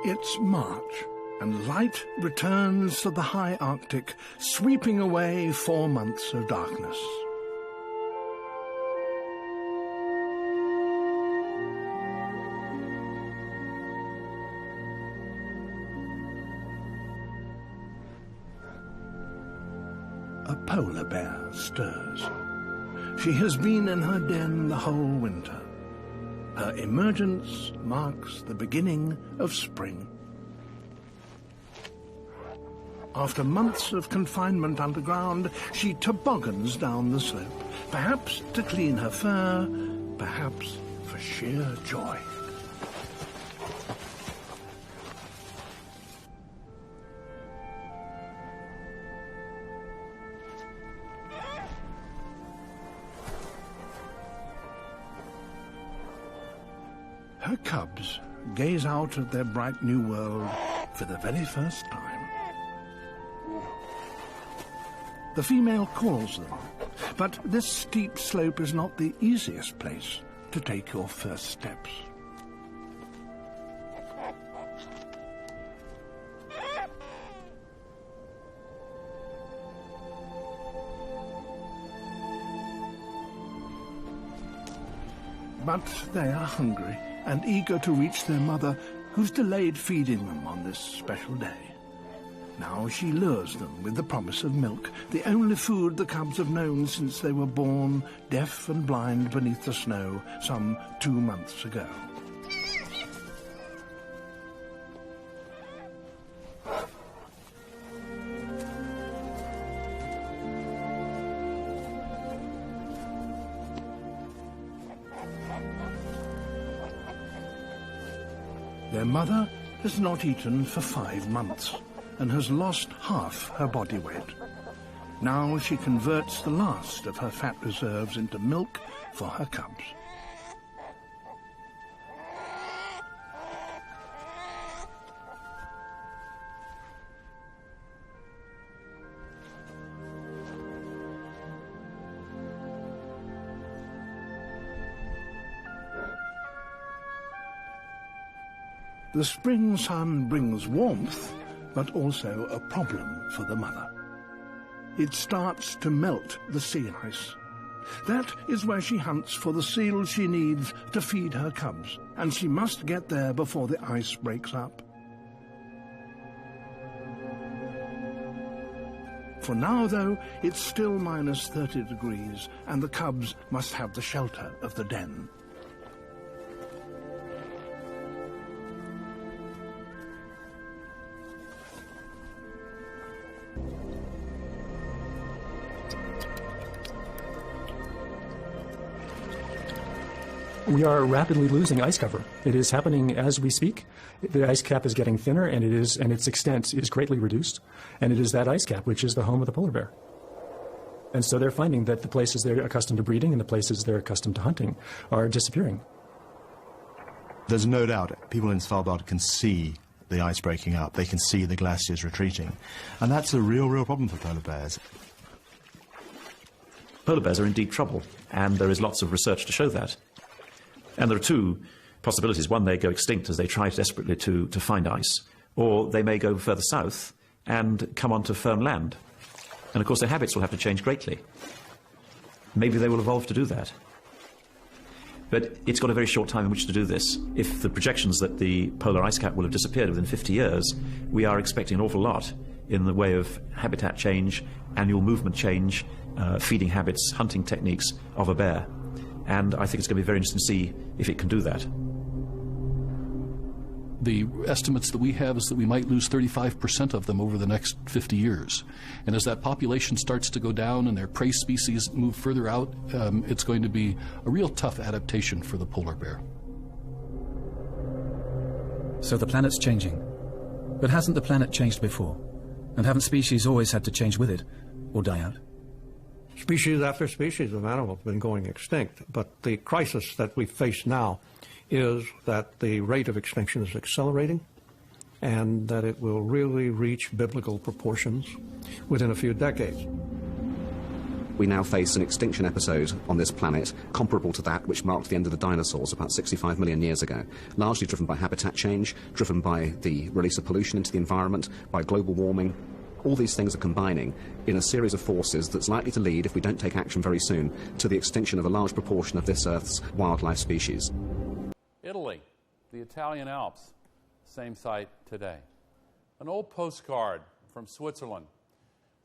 It's March, and light returns to the high Arctic, sweeping away 4 months of darkness. A polar bear stirs. She has been in her den the whole winter. Her emergence marks the beginning of spring. After months of confinement underground, she toboggans down the slope, perhaps to clean her fur, perhaps for sheer joy. Her cubs gaze out at their bright new world for the very first time. The female calls them, but this steep slope is not the easiest place to take your first steps. But they are hungry and eager to reach their mother, who's delayed feeding them on this special day. Now she lures them with the promise of milk, the only food the cubs have known since they were born, deaf and blind beneath the snow, some 2 months ago. Their mother has not eaten for 5 months and has lost half her body weight. Now she converts the last of her fat reserves into milk for her cubs. The spring sun brings warmth, but also a problem for the mother. It starts to melt the sea ice. That is where she hunts for the seals she needs to feed her cubs, and she must get there before the ice breaks up. For now, though, it's still minus 30 degrees, and the cubs must have the shelter of the den. We are rapidly losing ice cover. It is happening as we speak. The ice cap is getting thinner, and its extent is greatly reduced. And it is that ice cap which is the home of the polar bear. And so they're finding that the places they're accustomed to breeding and the places they're accustomed to hunting are disappearing. There's no doubt people in Svalbard can see the ice breaking up. They can see the glaciers retreating. And that's a real problem for polar bears. Polar bears are in deep trouble, and there is lots of research to show that. And there are two possibilities. One, they go extinct as they try desperately to find ice, or they may go further south and come onto firm land. And of course their habits will have to change greatly. Maybe they will evolve to do that. But it's got a very short time in which to do this. If the projections that the polar ice cap will have disappeared within 50 years, we are expecting an awful lot in the way of habitat change, annual movement change, feeding habits, hunting techniques of a bear. And I think it's going to be very interesting to see if it can do that. The estimates that we have is that we might lose 35% of them over the next 50 years. And as that population starts to go down and their prey species move further out, it's going to be a real tough adaptation for the polar bear. So the planet's changing. But hasn't the planet changed before? And haven't species always had to change with it, or die out? Species after species of animals have been going extinct, but the crisis that we face now is that the rate of extinction is accelerating and that it will really reach biblical proportions within a few decades. we now face an extinction episode on this planet comparable to that which marked the end of the dinosaurs about 65 million years ago, largely driven by habitat change, driven by the release of pollution into the environment, by global warming. All these things are combining in a series of forces that's likely to lead, if we don't take action very soon, to the extinction of a large proportion of this Earth's wildlife species. Italy, the Italian Alps, same site today. An old postcard from Switzerland.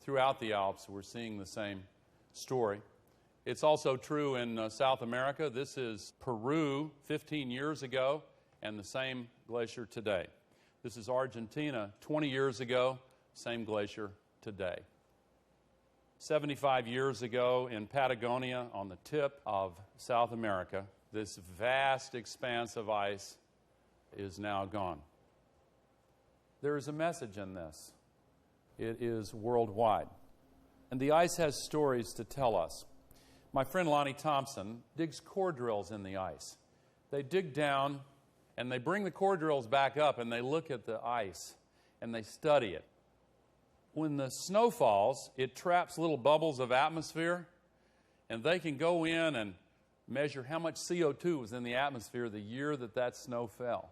Throughout the Alps, we're seeing the same story. It's also true in South America. This is Peru 15 years ago, and the same glacier today. This is Argentina 20 years ago, same glacier today. 75 years ago in Patagonia, on the tip of South America, this vast expanse of ice is now gone. There is a message in this. It is worldwide. And the ice has stories to tell us. My friend Lonnie Thompson digs core drills in the ice. They dig down and they bring the core drills back up and they look at the ice and they study it. When the snow falls, it traps little bubbles of atmosphere, and they can go in and measure how much CO2 was in the atmosphere the year that that snow fell.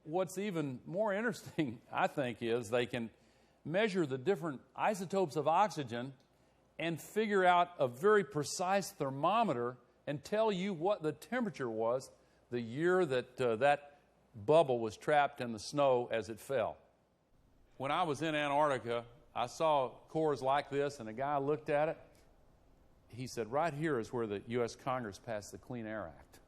What's even more interesting, I think, is they can measure the different isotopes of oxygen and figure out a very precise thermometer and tell you what the temperature was the year that that bubble was trapped in the snow as it fell. When I was in Antarctica, I saw cores like this, and a guy looked at it. He said, right here is where the U.S. Congress passed the Clean Air Act.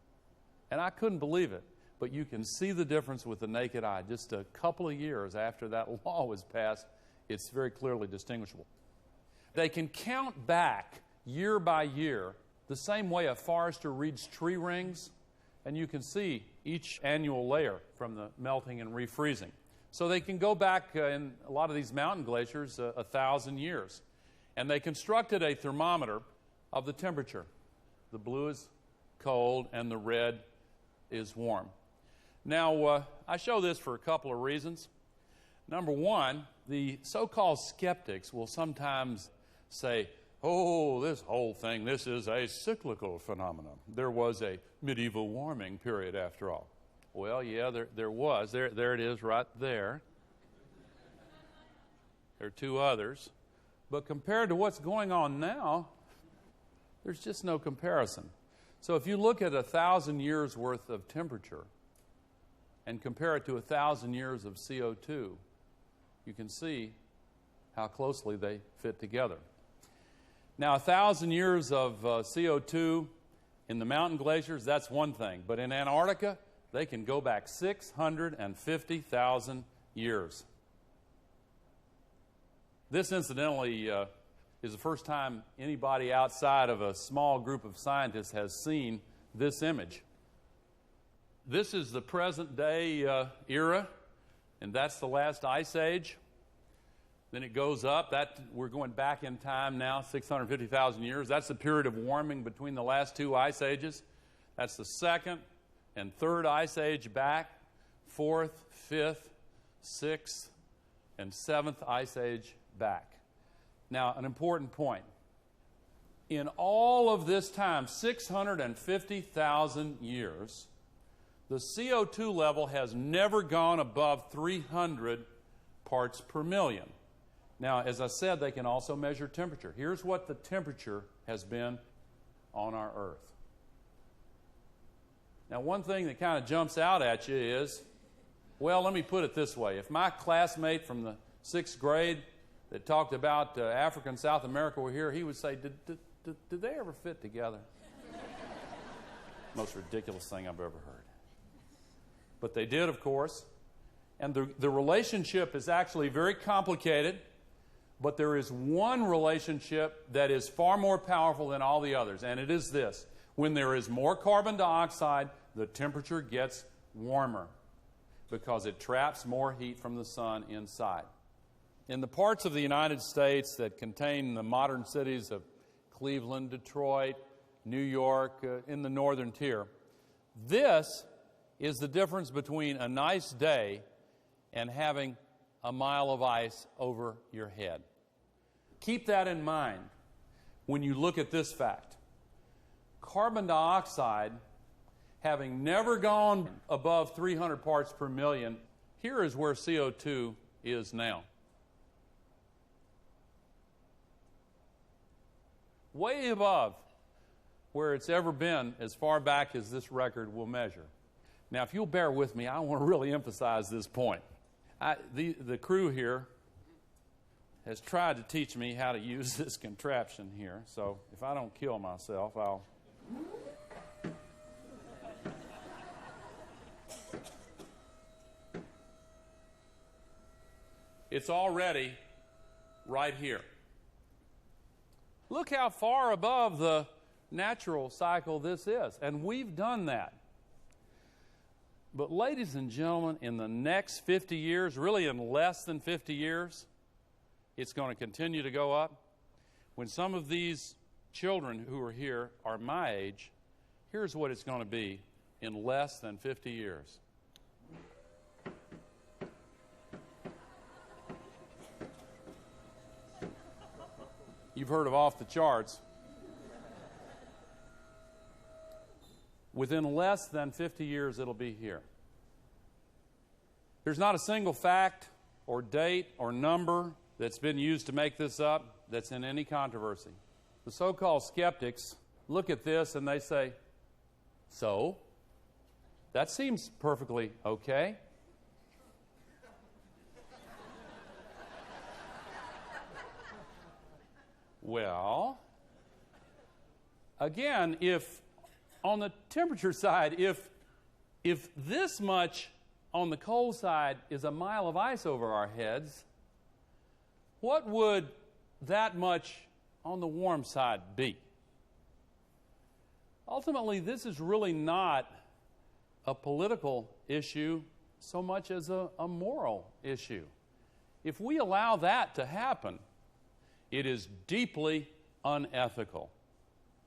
And I couldn't believe it, but you can see the difference with the naked eye. Just a couple of years after that law was passed, it's very clearly distinguishable. They can count back year by year the same way a forester reads tree rings, and you can see each annual layer from the melting and refreezing. So they can go back in a lot of these mountain glaciers 1,000 years. And they constructed a thermometer of the temperature. The blue is cold and the red is warm. Now, I show this for a couple of reasons. Number one, the so-called skeptics will sometimes say, oh, this whole thing, this is a cyclical phenomenon. There was a medieval warming period after all. Well, yeah, there was. There it is right there. There are two others. But compared to what's going on now, there's just no comparison. So if you look at 1,000 years worth of temperature and compare it to 1,000 years of CO2, you can see how closely they fit together. Now, 1,000 years of CO2 in the mountain glaciers, that's one thing. But in Antarctica, they can go back 650,000 years. This, incidentally, is the first time anybody outside of a small group of scientists has seen this image. This is the present-day era, and that's the last ice age. Then it goes up. We're going back in time now, 650,000 years. That's the period of warming between the last two ice ages. That's the second and third ice age back, fourth, fifth, sixth, and seventh ice age back. Now, an important point. In all of this time, 650,000 years, the CO2 level has never gone above 300 parts per million. Now, as I said, they can also measure temperature. Here's what the temperature has been on our Earth. Now, one thing that kind of jumps out at you is, well, let me put it this way. If my classmate from the 6th grade that talked about Africa and South America were here, he would say, did they ever fit together? Most ridiculous thing I've ever heard. But they did, of course. And the relationship is actually very complicated, but there is one relationship that is far more powerful than all the others, and it is this. When there is more carbon dioxide, the temperature gets warmer because it traps more heat from the sun inside. In the parts of the United States that contain the modern cities of Cleveland, Detroit, New York, in the northern tier, this is the difference between a nice day and having a mile of ice over your head. Keep that in mind. when you look at this fact. Carbon dioxide, having never gone above 300 parts per million, here is where CO2 is now. Way above where it's ever been as far back as this record will measure. Now, if you'll bear with me, I want to really emphasize this point. The crew here has tried to teach me how to use this contraption here, so if I don't kill myself, I'll... It's already right here. Look how far above the natural cycle this is, and we've done that. But ladies and gentlemen, in the next 50 years, really in less than 50 years, it's going to continue to go up. When some of these children who are here are my age, here's what it's going to be in less than 50 years. You've heard of off the charts. Within less than 50 years, it'll be here. There's not a single fact or date or number that's been used to make this up that's in any controversy. The so-called skeptics look at this and they say, so? That seems perfectly okay. Well, again, if on the temperature side, if this much on the cold side is a mile of ice over our heads, what would that much on the warm side be? Ultimately, this is really not a political issue so much as a moral issue. If we allow that to happen, it is deeply unethical.